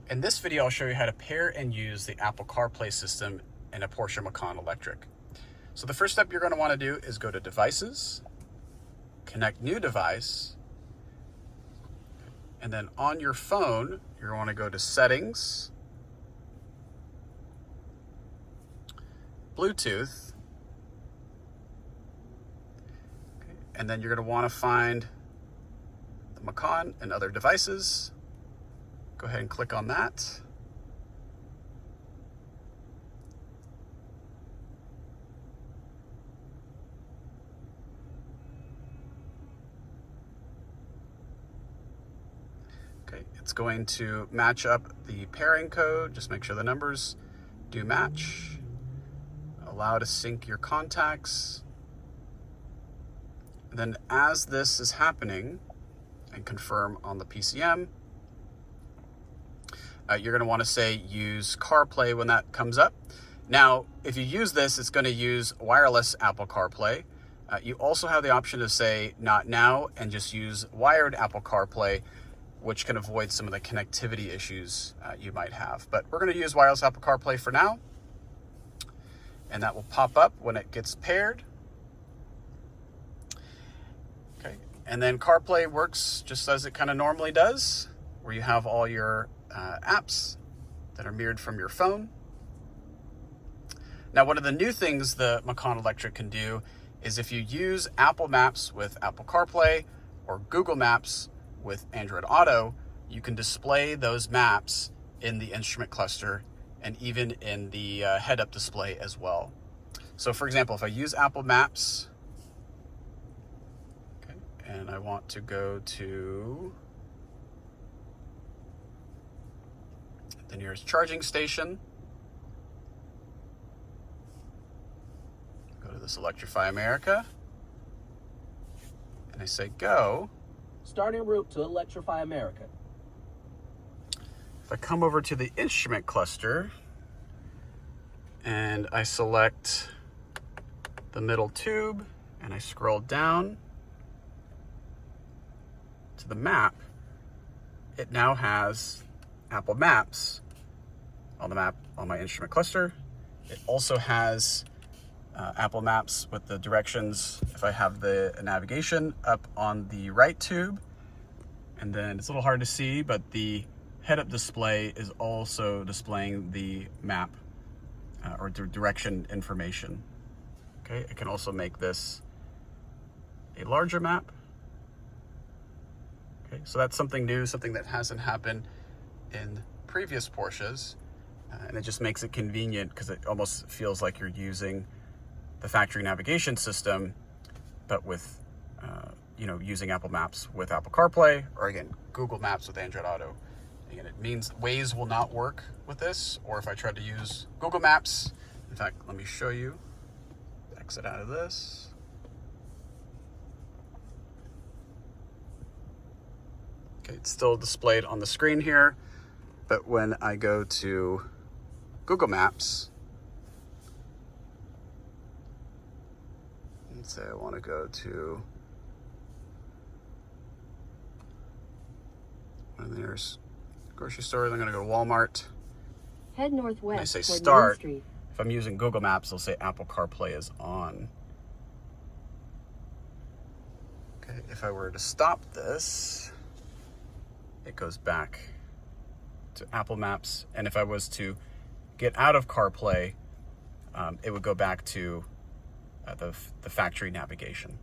In this video, I'll show you how to pair and use the Apple CarPlay system in a Porsche Macan Electric. So the first step you're going to want to do is go to Devices, Connect New Device, and then on your phone, you're going to want to go to Settings, Bluetooth, and then you're going to want to find the Macan and other devices. Go ahead and click on that. Okay, it's going to match up the pairing code. Just make sure the numbers do match. Allow to sync your contacts. And then as this is happening, and confirm on the PCM, you're going to want to say use CarPlay when that comes up. Now, if you use this, it's going to use wireless Apple CarPlay. You also have the option to say not now and just use wired Apple CarPlay, which can avoid some of the connectivity issues you might have. But we're going to use wireless Apple CarPlay for now. And that will pop up when it gets paired. Okay, and then CarPlay works just as it kind of normally does, where you have all your apps that are mirrored from your phone. Now, one of the new things the Macan Electric can do is if you use Apple Maps with Apple CarPlay or Google Maps with Android Auto, you can display those maps in the instrument cluster and even in the head-up display as well. So for example, if I use Apple Maps, okay, and I want to go to the nearest charging station, go to this Electrify America, and I say go. Start en route to Electrify America. If I come over to the instrument cluster and I select the middle tube and I scroll down to the map, it now has Apple Maps on the map on my instrument cluster. It also has Apple Maps with the directions if I have the navigation up on the right tube. And then it's a little hard to see, but the head-up display is also displaying the map or direction information. Okay, I can also make this a larger map. Okay, so that's something new, something that hasn't happened in previous Porsches, and it just makes it convenient because it almost feels like you're using the factory navigation system, but with using Apple Maps with Apple CarPlay, or again, Google Maps with Android Auto. Again, it means Waze will not work with this, or if I try to use Google Maps. In fact, let me show you. Exit out of this. Okay, it's still displayed on the screen here, but when I go to Google Maps, let's say I want to go to one of the nearest grocery stores. I'm going to go to Walmart. Head northwest. When I say start, if I'm using Google Maps, it'll say Apple CarPlay is on. Okay, if I were to stop this, it goes back to Apple Maps. And if I was to get out of CarPlay, it would go back to the factory navigation.